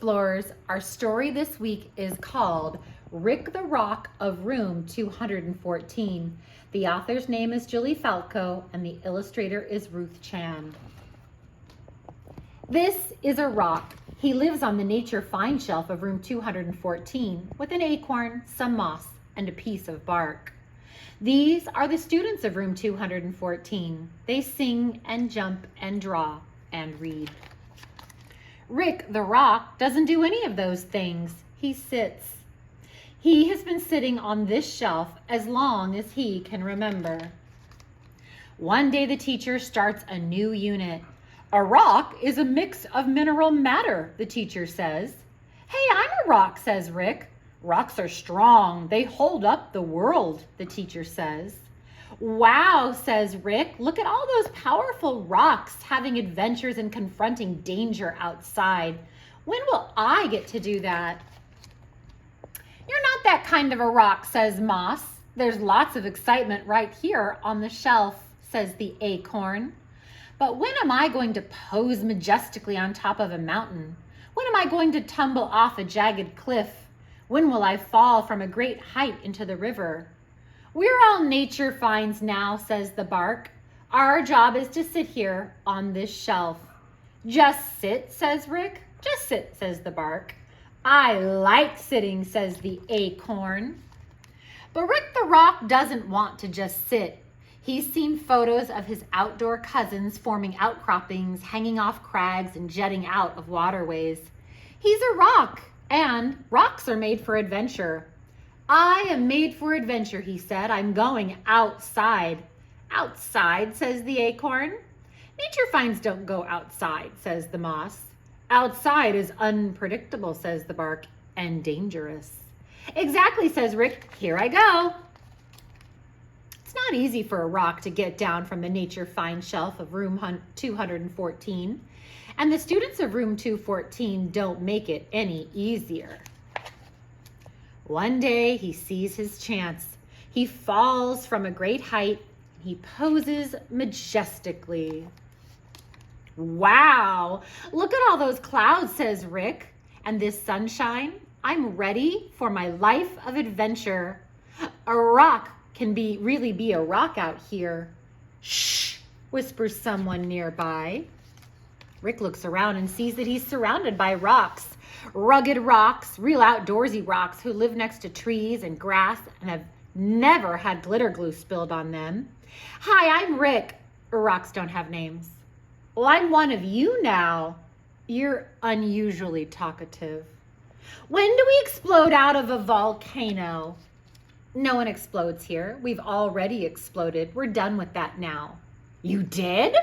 Explorers, our story this week is called Rick the Rock of Room 214. The author's name is Julie Falatko and the illustrator is Ruth Chan. This is a rock. He lives on the nature find shelf of room 214 with an acorn, some moss, and a piece of bark. These are the students of room 214. They sing and jump and draw and read. Rick the rock doesn't do any of those things. He sits. He has been sitting on this shelf as long as he can remember. One day the teacher starts a new unit. A rock is a mix of mineral matter, the teacher says. Hey, I'm a rock, says Rick. Rocks are strong. They hold up the world, the teacher says. Wow, says Rick. Look at all those powerful rocks having adventures and confronting danger outside. When will I get to do that? You're not that kind of a rock, says Moss. There's lots of excitement right here on the shelf, says the acorn. But when am I going to pose majestically on top of a mountain? When am I going to tumble off a jagged cliff? When will I fall from a great height into the river? We're all nature finds now, says the bark. Our job is to sit here on this shelf. Just sit, says Rick. Just sit, says the bark. I like sitting, says the acorn. But Rick the rock doesn't want to just sit. He's seen photos of his outdoor cousins forming outcroppings, hanging off crags, and jetting out of waterways. He's a rock, and rocks are made for adventure. I am made for adventure, he said. I'm going outside. Outside, says the acorn. Nature finds don't go outside, says the moss. Outside is unpredictable, says the bark, and dangerous. Exactly, says Rick. Here I go. It's not easy for a rock to get down from the nature find shelf of room 214, and the students of room 214 don't make it any easier. One day he sees his chance. He falls from a great height. He poses majestically. Wow, look at all those clouds, says Rick. And this sunshine, I'm ready for my life of adventure. A rock can really be a rock out here. Shh, whispers someone nearby. Rick looks around and sees that he's surrounded by rocks. Rugged rocks, real outdoorsy rocks who live next to trees and grass and have never had glitter glue spilled on them. Hi, I'm Rick. Rocks don't have names. Well, I'm one of you now. You're unusually talkative. When do we explode out of a volcano? No one explodes here. We've already exploded. We're done with that now. You did?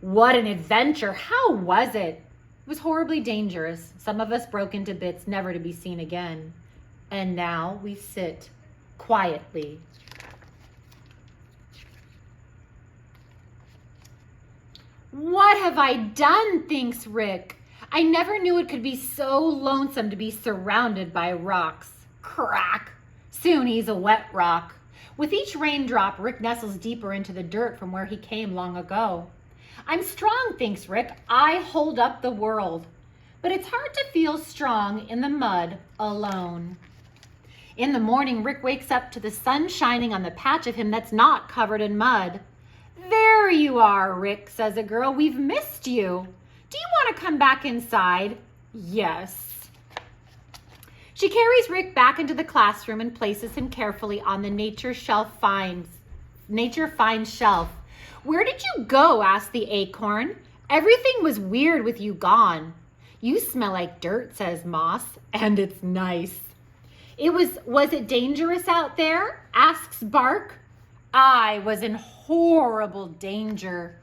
What an adventure. How was it? It was horribly dangerous. Some of us broke into bits, never to be seen again. And now we sit quietly. What have I done, thinks Rick. I never knew it could be so lonesome to be surrounded by rocks. Crack! Soon he's a wet rock. With each raindrop, Rick nestles deeper into the dirt from where he came long ago. I'm strong, thinks Rick. I hold up the world. But it's hard to feel strong in the mud alone. In the morning, Rick wakes up to the sun shining on the patch of him that's not covered in mud. There you are, Rick, says a girl. We've missed you. Do you want to come back inside? Yes. She carries Rick back into the classroom and places him carefully on the nature find shelf. Where did you go? Asked the acorn. Everything was weird with you gone. You smell like dirt, says Moss, and it's nice. Was it dangerous out there? Asks Bark. I was in horrible danger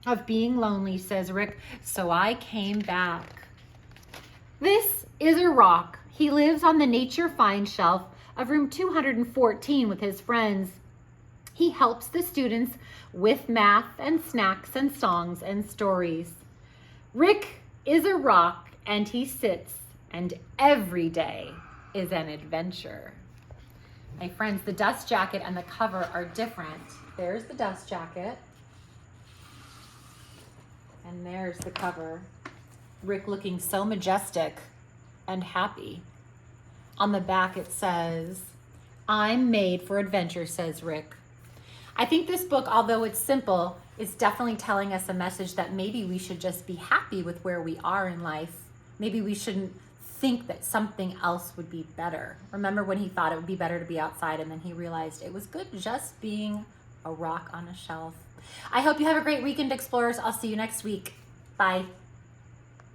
of being lonely, says Rick, so I came back. This is a rock. He lives on the nature find shelf of room 214 with his friends. He helps the students with math and snacks and songs and stories. Rick is a rock and he sits, and every day is an adventure. My friends, the dust jacket and the cover are different. There's the dust jacket. And there's the cover. Rick looking so majestic. and happy. On the back it says, "I'm made for adventure," says Rick. I think this book, although it's simple, is definitely telling us a message that maybe we should just be happy with where we are in life. Maybe we shouldn't think that something else would be better. Remember when he thought it would be better to be outside, and then he realized it was good just being a rock on a shelf. I hope you have a great weekend, explorers. I'll see you next week. Bye.